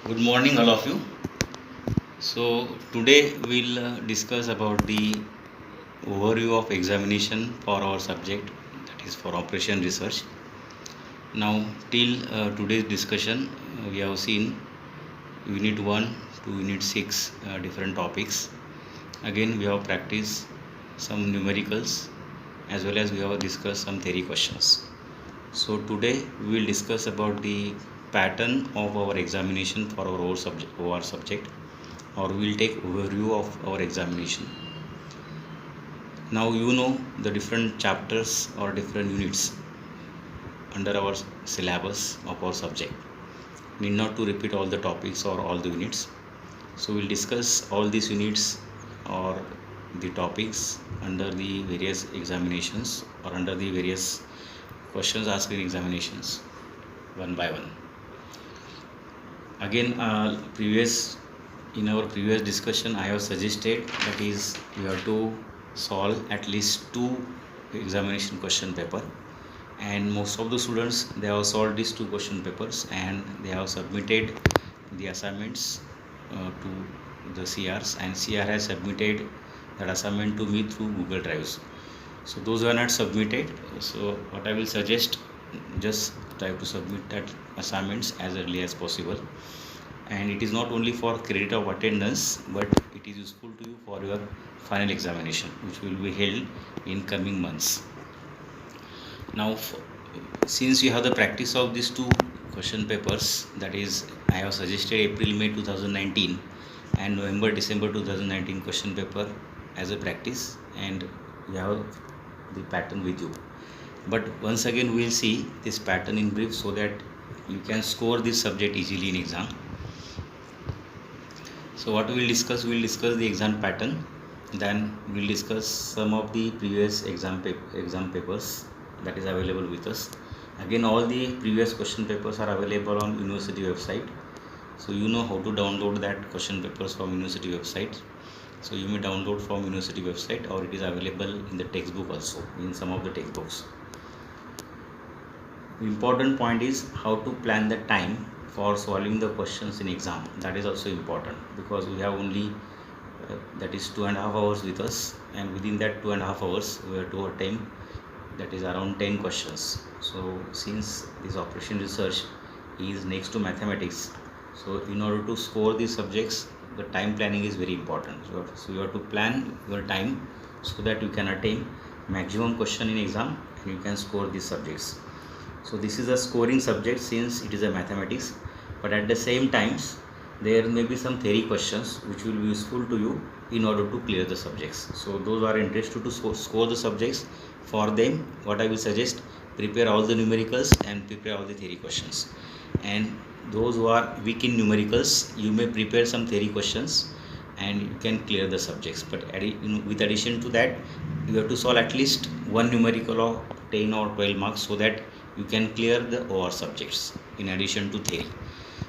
Good morning, all of you. So today we'll discuss about the overview of examination for our subject, that is for operation research. Now till today's discussion, we have seen Unit 1 to Unit 6 different topics. Again we have practiced some numericals as well as we have discussed some theory questions. So today we will discuss about the pattern of our examination for our OR subject, or we will take overview of our examination. Now you know the different chapters or different units under our syllabus of our subject. Need not to repeat all the topics or all the units. So we'll discuss all these units or the topics under the various examinations or under the various questions asked in examinations one by one. Again, in our previous discussion I have suggested that is you have to solve at least 2 examination question paper, and most of the students they have solved these 2 question papers and they have submitted the assignments to the CRs, and CR has submitted that assignment to me through Google Drives. So those who are not submitted, so what I will suggest, just try to submit that assignments as early as possible. And it is not only for credit of attendance, but it is useful to you for your final examination, which will be held in coming months. Now since you have the practice of these 2 question papers, that is I have suggested April-May 2019 and November-December 2019 question paper as a practice, and you have the pattern with you. But once again we will see this pattern in brief so that you can score this subject easily in exam. So what we will discuss the exam pattern, then we will discuss some of the previous exam papers that is available with us. Again, all the previous question papers are available on university website, so you know how to download that question papers from university website. So you may download from university website, or it is available in the textbook also, in some of the textbooks. The important point is how to plan the time for solving the questions in exam. That is also important, because we have only that is 2.5 hours with us, and within that 2.5 hours we have to attempt that is around 10 questions. So since this operation research is next to mathematics, so in order to score these subjects, the time planning is very important. So you have to plan your time so that you can attain maximum question in exam and you can score these subjects. So this is a scoring subject since it is a mathematics, but at the same times there may be some theory questions which will be useful to you in order to clear the subjects. So those who are interested to score the subjects, for them what I will suggest, prepare all the numericals and prepare all the theory questions. And those who are weak in numericals, you may prepare some theory questions and you can clear the subjects. But with addition to that, you have to solve at least one numerical of 10 or 12 marks so that you can clear the OR subjects in addition to theory.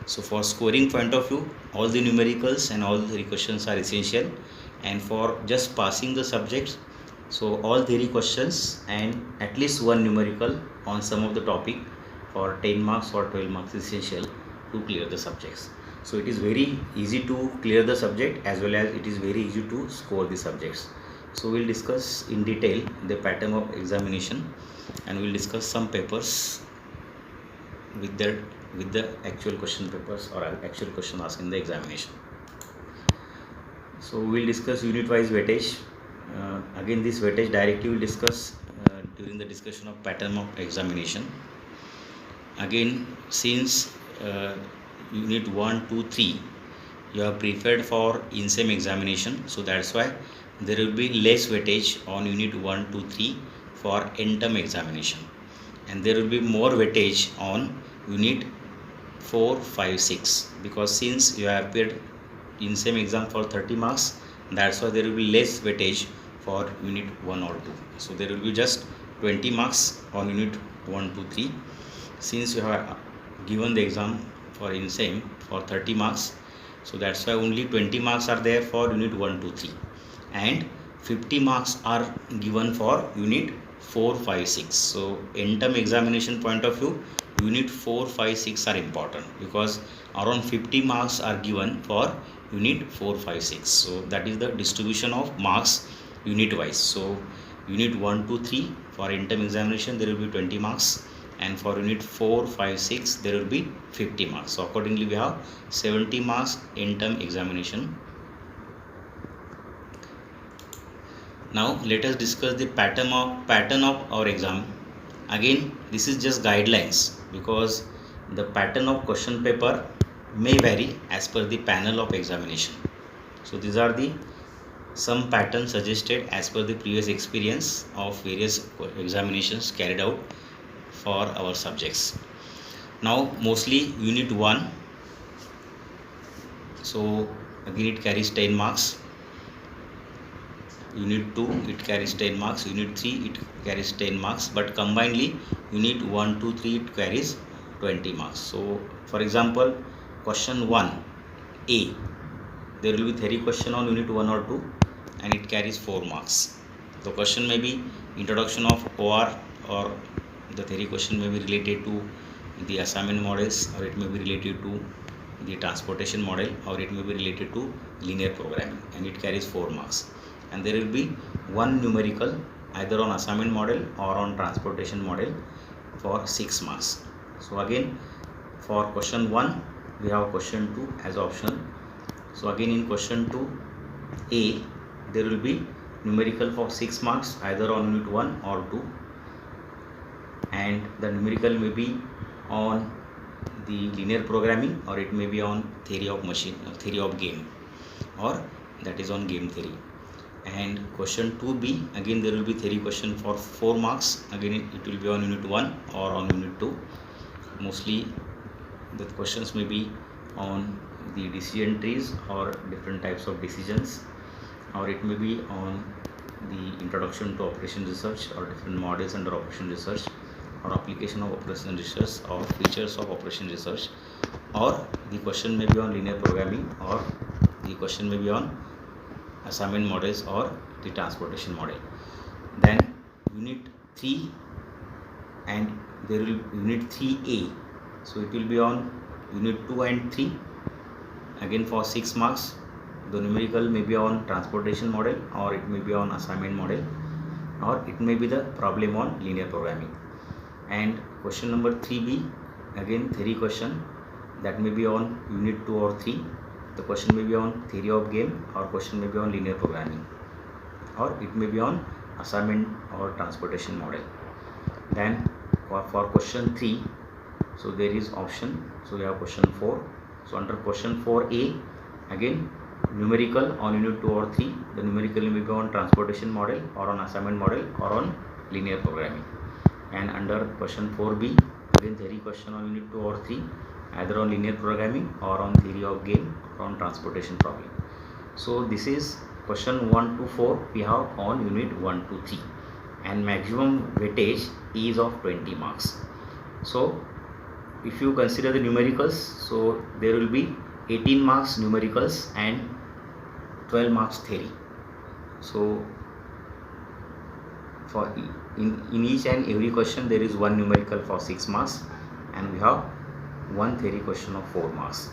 So for scoring point of view, all the numericals and all the theory questions are essential, and for just passing the subjects, so all theory questions and at least one numerical on some of the topic for 10 marks or 12 marks is essential to clear the subjects. So it is very easy to clear the subject as well as it is very easy to score the subjects. So we'll discuss in detail the pattern of examination, and we'll discuss some papers with the actual question papers or actual question asked in the examination. So we'll discuss unit wise weightage. Again, this weightage directly we'll discuss during the discussion of pattern of examination. Again, since unit 1, 2, 3 you are prepared for in-sem examination, so that's why there will be less weightage on unit 1, 2, 3 for end-term examination, and there will be more weightage on unit 4, 5, 6, because since you have appeared in-sem exam for 30 marks, that's why there will be less weightage for unit 1 or 2. So there will be just 20 marks on unit 1, 2, 3. Since you have given the exam for in-sem for 30 marks, so that's why only 20 marks are there for unit 1, 2, 3, and 50 marks are given for unit 4, 5, 6. So in term examination point of view, unit 4, 5, 6 are important because around 50 marks are given for unit 4, 5, 6. So that is the distribution of marks unit wise. So unit 1, 2, 3 for in term examination there will be 20 marks, and for unit 4, 5, 6 there will be 50 marks. So accordingly we have 70 marks in term examination. Now let us discuss the pattern of our exam. Again, this is just guidelines because the pattern of question paper may vary as per the panel of examination. So these are the some patterns suggested as per the previous experience of various examinations carried out for our subjects. Now mostly unit 1, so again it carries 10 marks. Unit 2 it carries 10 marks, unit 3 it carries 10 marks, but combinedly unit 1, 2, 3 it carries 20 marks. So for example, question 1 A, there will be theory question on unit 1 or 2 and it carries 4 marks. The question may be introduction of OR, or the theory question may be related to the assignment models, or it may be related to the transportation model, or it may be related to linear programming, and it carries 4 marks. And there will be one numerical either on assignment model or on transportation model for 6 marks. So again, for question 1 we have question 2 as optional. So again in question 2 A, there will be numerical for 6 marks either on unit 1 or 2, and the numerical may be on the linear programming, or it may be on theory of machine, theory of game, or that is on game theory. And question 2B, again there will be theory question for 4 marks. Again it will be on unit 1 or on unit 2. Mostly the questions may be on the decision trees or different types of decisions, or it may be on the introduction to operation research or different models under operation research, or application of operation research, or features of operation research, or the question may be on linear programming, or the question may be on assignment models or the transportation model. Then unit 3, and there will unit 3A, so it will be on unit 2 and 3, again for 6 marks. The numerical may be on transportation model, or it may be on assignment model, or it may be the problem on linear programming. And question number 3B, again theory question, that may be on unit 2 or 3. The question may be on theory of game, or question may be on linear programming, or it may be on assignment or transportation model. Then for question 3, so there is option, so we have question 4. So under question 4A, again numerical on unit 2 or 3. The numerical may be on transportation model, or on assignment model, or on linear programming. And under question 4B, again theory question on unit 2 or 3, either on linear programming or on theory of game or on transportation problem. So this is question 1 to 4 we have on unit 1 to 3, and maximum weightage is of 20 marks. So if you consider the numericals, so there will be 18 marks numericals and 12 marks theory. So for in each and every question there is one numerical for 6 marks, and we have one theory question of 4 marks.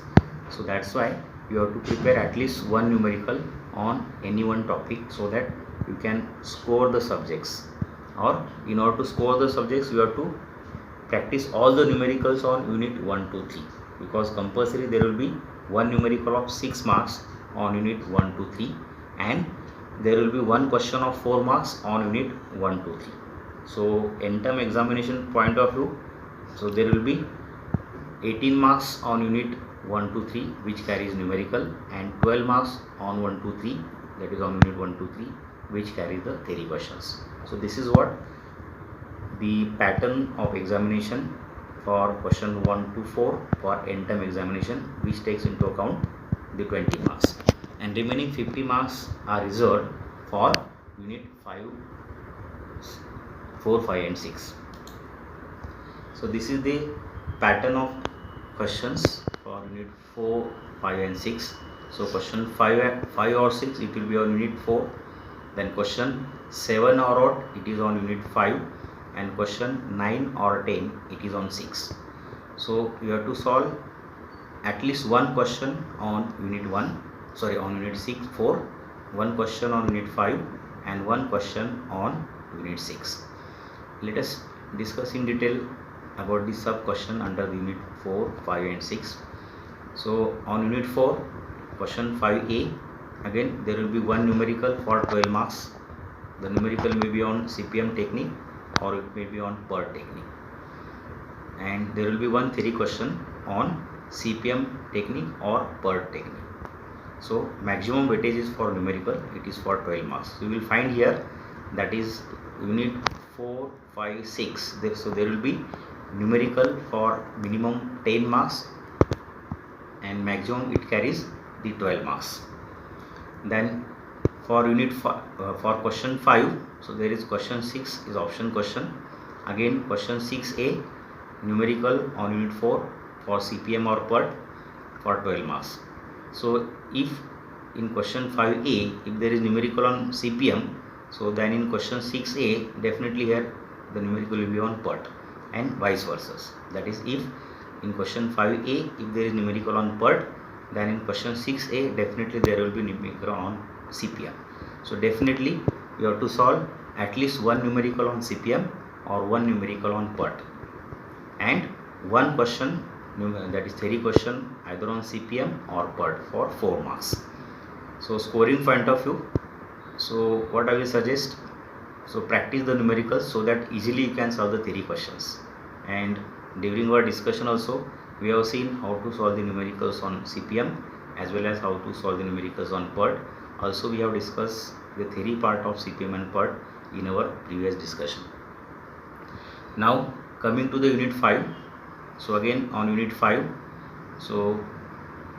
So that's why you have to prepare at least one numerical on any one topic, so that you can score the subjects. Or in order to score the subjects, you have to practice all the numericals on unit 1 to 3, because compulsory there will be one numerical of 6 marks on unit 1 to 3, and there will be one question of 4 marks on unit 1 to 3. So in term examination point of view, so there will be 18 marks on unit 1 to 3 which carries numerical, and 12 marks on 1 to 3, that is on unit 1 to 3, which carries the theory questions. So this is what the pattern of examination for question 1 to 4 for end-term examination, which takes into account the 20 marks, and remaining 50 marks are reserved for unit 5, 4, 5 and 6. So this is the pattern of questions for unit 4, 5 and 6. So question 5 or 6, it will be on unit 4, Then question 7 or 8, it is on unit 5, and question 9 or 10, it is on 6. So you have to solve at least one question on unit 1, sorry, on unit 4, one question on unit 5, and one question on unit 6. Let us discuss in detail about the sub question under the unit 4, 5 and 6. So on unit 4, question 5a, again there will be one numerical for 12 marks. The numerical may be on CPM technique or it may be on PERT technique, and there will be one theory question on CPM technique or PERT technique. So maximum weightage is for numerical, it is for 12 marks. You will find here that is unit 4, 5, 6. So there will be numerical for minimum 10 marks and maximum it carries the 12 marks. Then for unit for question 5, so there is question 6 is option question. Again question 6a, numerical on unit 4 for CPM or PERT for 12 marks. So if in question 5a, if there is numerical on CPM, so then in question 6a, definitely here the numerical will be on PERT, and vice versa. That is, if in question 5a, if there is numerical on PERT, then in question 6a, definitely there will be numerical on CPM. So definitely you have to solve at least one numerical on CPM or one numerical on PERT, and one question, that is theory question, either on CPM or PERT for 4 marks. So scoring point of view, so what I will suggest, so practice the numericals so that easily you can solve the theory questions. And during our discussion also, we have seen how to solve the numericals on CPM as well as how to solve the numericals on PERT. Also we have discussed the theory part of CPM and PERT in our previous discussion. Now coming to the unit 5. So again on unit 5, so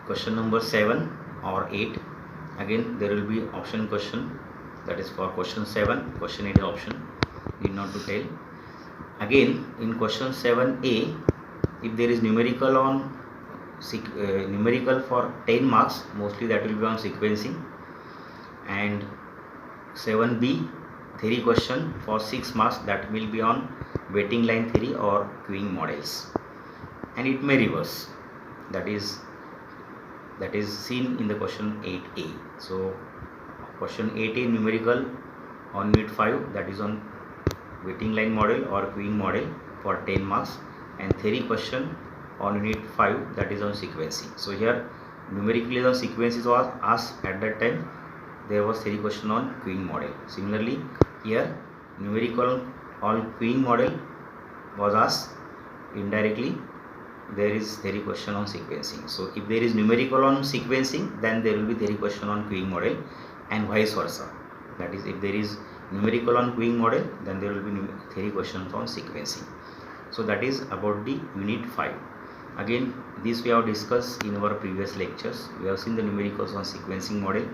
question number 7 or 8, again there will be option question, that is for question 7, question 8 option, need not to tell. Again in question 7a, if there is numerical on numerical for 10 marks, mostly that will be on sequencing, and 7b, theory question for 6 marks, that will be on waiting line theory or queuing models, and it may reverse, that is seen in the question 8a. So question 8a numerical on unit 5, that is on waiting line model or queuing model for 10 marks, and theory question on unit 5, that is on sequencing. So here numerically on sequences was asked at that time, there was theory question on queuing model. Similarly here numerical on queuing model was asked, indirectly there is theory question on sequencing. So if there is numerical on sequencing, then there will be theory question on queuing model, and vice versa. That is, if there is numerical on queuing model, then there will be theory questions on sequencing. So that is about the unit 5. Again, this we have discussed in our previous lectures. We have seen the numericals on sequencing model,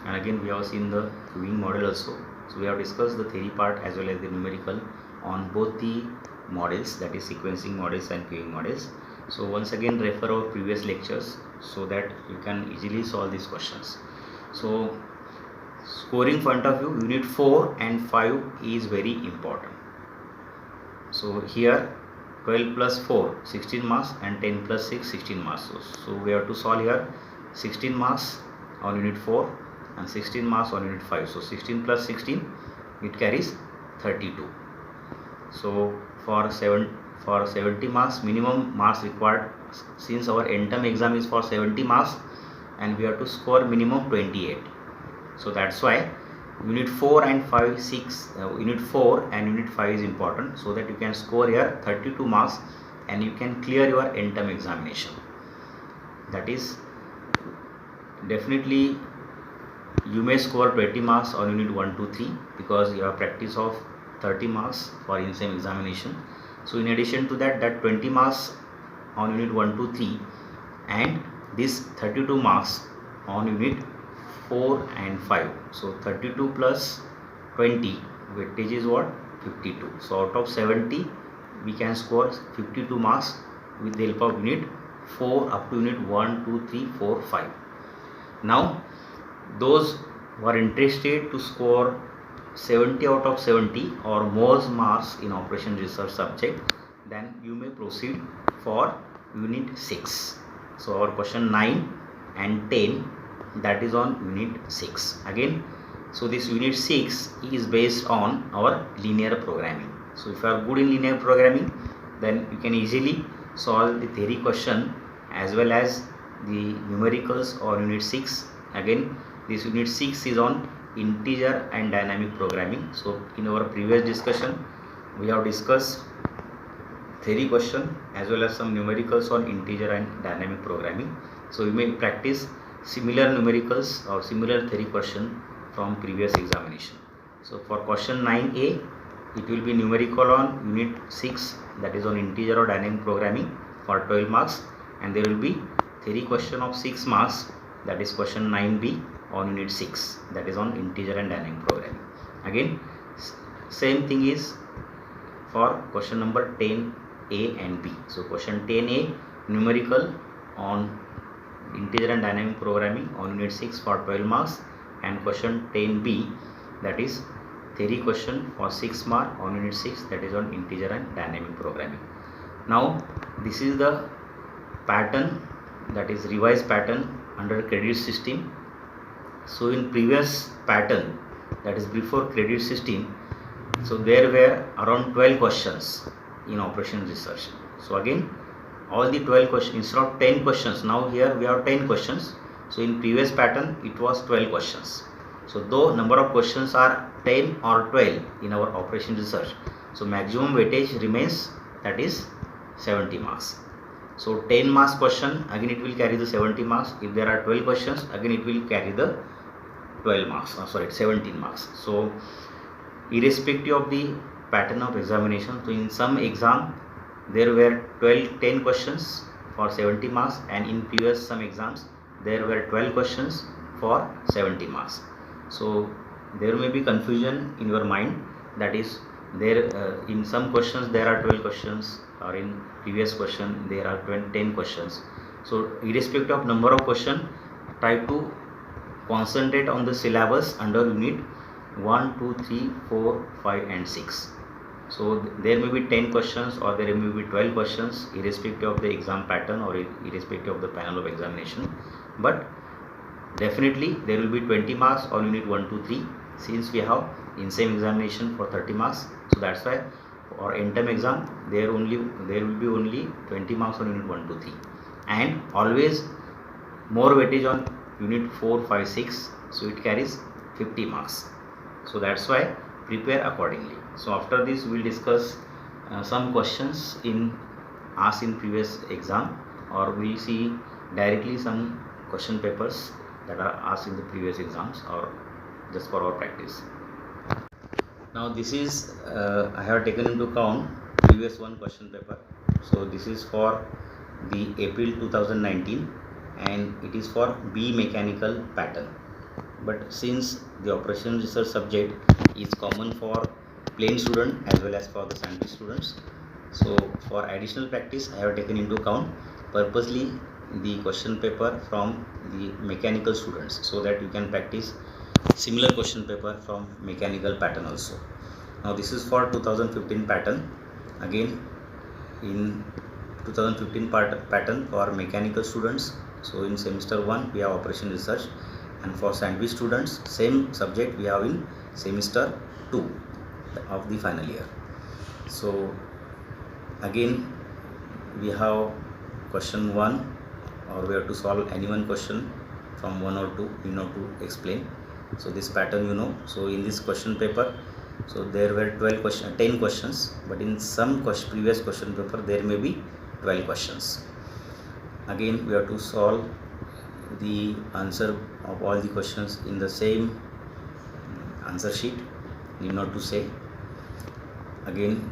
and again we have seen the queuing model also. So we have discussed the theory part as well as the numerical on both the models, that is sequencing models and queuing models. So once again refer our previous lectures so that you can easily solve these questions. So scoring point of view, unit 4 and 5 is very important. So here 12 plus 4 16 marks and 10 plus 6 16 marks. So we have to solve here 16 marks on unit 4 and 16 marks on unit 5. So 16 plus 16, it carries 32. So for 70 marks, minimum marks required, since our end-term exam is for 70 marks and we have to score minimum 28. So that's why unit 4 and 5 6 unit 4 and unit 5 is important, so that you can score here 32 marks and you can clear your end-term examination. That is, definitely you may score 20 marks on unit 1 to 3 because you have practice of 30 marks for in-sem examination. So in addition to that, 20 marks on unit 1 to 3 and this 32 marks on unit 4 and 5. So 32 plus 20, weightage is what? 52. So out of 70 we can score 52 marks with the help of unit 4 up to unit 1, 2, 3, 4, 5. Now those who are interested to score 70 out of 70 or more marks in operation research subject, then you may proceed for unit 6. So our question 9 and 10, that is on unit 6 again. So this unit 6 is based on our linear programming. So if you are good in linear programming, then you can easily solve the theory question as well as the numericals on unit 6. Again, this unit 6 is on integer and dynamic programming. So in our previous discussion, we have discussed theory question as well as some numericals on integer and dynamic programming. So you may practice similar numericals or similar theory question from previous examination. So for question 9a, it will be numerical on unit 6, that is on integer or dynamic programming for 12 marks, and there will be theory question of 6 marks, that is question 9b on unit 6, that is on integer and dynamic programming. Again, same thing is for question number 10a and b. So question 10a numerical on integer and dynamic programming on unit 6 for 12 marks, and question 10b, that is theory question for 6 mark on unit 6, that is on integer and dynamic programming. Now this is the pattern, that is revised pattern under credit system. So in previous pattern, that is before credit system, so there were around 12 questions in operation research. So again, all the 12 questions instead of 10 questions, now here we have 10 questions. So in previous pattern it was 12 questions. So though number of questions are 10 or 12 in our operation research, so maximum weightage remains, that is 70 marks. So 10 marks question, again it will carry the 70 marks. If there are 12 questions, again it will carry the 17 marks. So irrespective of the pattern of examination, so in some exam there were 10 questions for 70 marks, and in previous some exams there were 12 questions for 70 marks. So there may be confusion in your mind, that is there in some questions there are 12 questions, or in previous question there are 10 questions. So irrespective of number of question, try to concentrate on the syllabus under unit 1, 2, 3, 4, 5 and 6. So there may be 10 questions or there may be 12 questions irrespective of the exam pattern or irrespective of the panel of examination, but definitely there will be 20 marks on unit 1, 2, 3, since we have in same examination for 30 marks. So that's why for end-term exam there will be only 20 marks on unit 1, 2, 3, and always more weightage on unit 4, 5, 6, so it carries 50 marks. So that's why prepare accordingly. So after this we will discuss some questions asked in previous exam, or we will see directly some question papers that are asked in the previous exams, or just for our practice. Now this is I have taken into account previous one question paper. So this is for the April 2019 and it is for B mechanical pattern. But since the operation research subject is common for plain student as well as for the scientist students, so for additional practice I have taken into account purposely the question paper from the mechanical students, so that you can practice similar question paper from mechanical pattern also. Now this is for 2015 pattern. Again in 2015 pattern for mechanical students, so in semester 1 we have operation research, and for scientist students same subject we have in semester 2 of the final year. So again we have question 1, or we have to solve any one question from 1 or 2, we know to explain. So this pattern you know. So in this question paper, so there were 10 questions, but in some previous question paper there may be 12 questions. Again we have to solve the answer of all the questions in the same answer sheet, need not to say. Again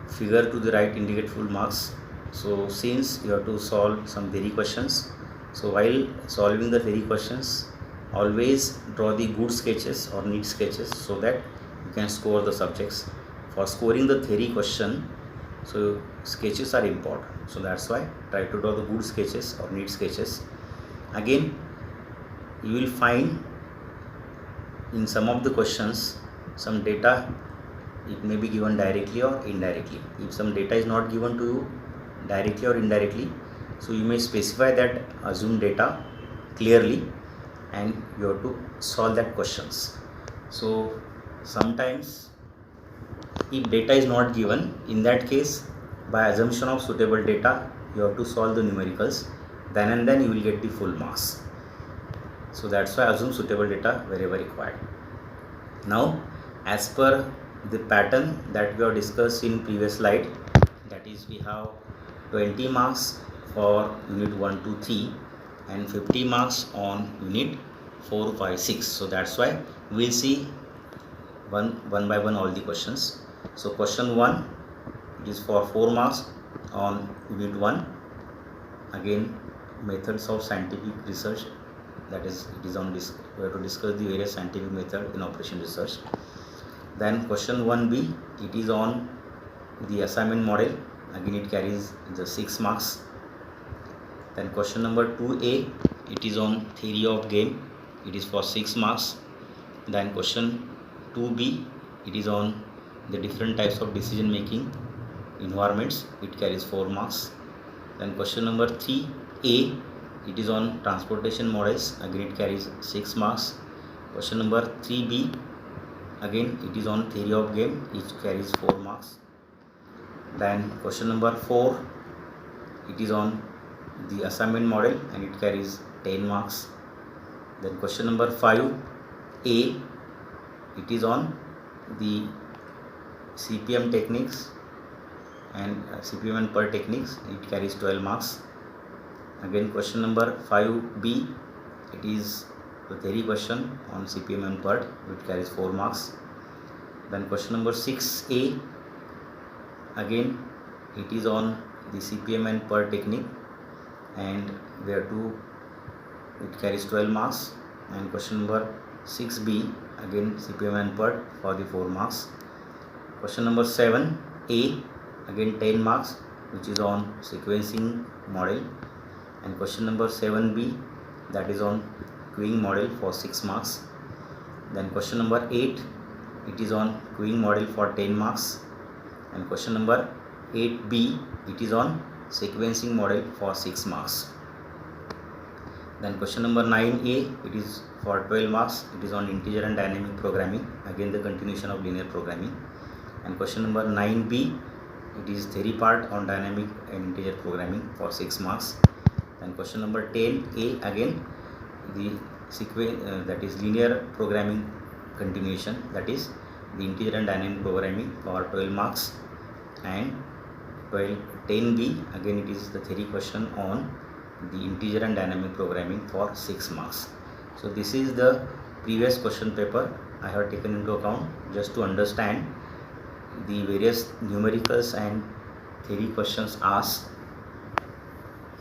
figure to the right indicate full marks. So since you have to solve some theory questions, so while solving the theory questions always draw the good sketches or neat sketches, so that you can score the subjects. For scoring the theory question, so sketches are important, so that's why try to draw the good sketches or neat sketches. Again you will find in some of the questions, some data, it may be given directly or indirectly. If some data is not given to you directly or indirectly, so you may specify that assumed data clearly and you have to solve that questions. So sometimes if data is not given, in that case, by assumption of suitable data, you have to solve the numericals, then and then you will get the full marks. So that's why assume suitable data wherever required. Now, as per the pattern that we have discussed in previous slide, that is, we have 20 marks for unit 1, 2, 3 and 50 marks on unit 4, 5, 6. So that's why we'll see one by one all the questions. So question 1, it is for 4 marks on unit 1. Again, methods of scientific research, that is, it is on this, we have to discuss the various scientific method in operation research. Then question 1b, it is on the assignment model. Again, it carries the 6 marks. Then question number 2a, it is on theory of game. It is for 6 marks. Then question 2b, it is on the different types of decision making environments. It carries 4 marks. Then question number 3a, it is on transportation models. Again, it carries 6 marks. Question number 3b, again it is on theory of game, which carries 4 marks. Then question number 4, it is on the assignment model and it carries 10 marks. Then question number 5a, it is on the CPM techniques and CPM and PERT techniques. It carries 12 marks. Again, question number 5b, it is the theory question on CPM and PERT, which carries 4 marks. Then question number 6a, again it is on the CPM and PERT technique and it carries 12 marks. And question number 6b, again CPM and PERT for the 4 marks. Question number 7a, again 10 marks, which is on sequencing model. And question number 7b, that is on queuing model for 6 marks. Then question number 8, it is on queuing model for 10 marks. And question number 8b, it is on sequencing model for 6 marks. Then question number 9a, it is for 12 marks. It is on integer and dynamic programming, again the continuation of linear programming. And question number 9b, it is theory part on dynamic and integer programming for 6 marks. And question number 10a, again the that is linear programming continuation, that is the integer and dynamic programming for 12 marks. And 10b, again it is the theory question on the integer and dynamic programming for 6 marks. So this is the previous question paper I have taken into account just to understand the various numericals and theory questions asked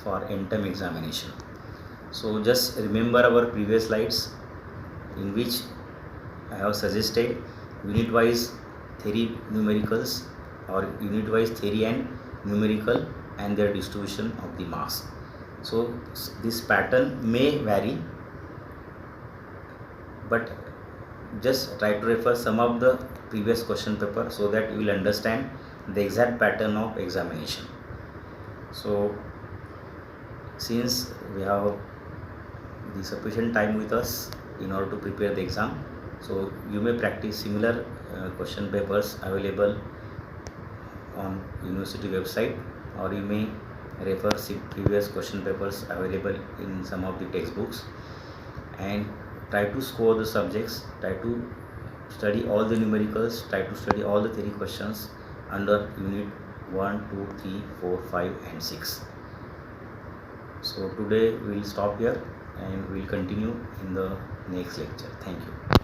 for end-term examination. So just remember our previous slides in which I have suggested unit-wise theory numericals or unit-wise theory and numerical and their distribution of the marks. So this pattern may vary, but just try to refer some of the previous question paper so that you will understand the exact pattern of examination. So since we have the sufficient time with us in order to prepare the exam, so you may practice similar question papers available on university website, or you may refer previous question papers available in some of the textbooks, and try to score the subjects, try to study all the numericals, try to study all the theory questions under unit 1, 2, 3, 4, 5 and 6. So today we will stop here and we will continue in the next lecture. Thank you.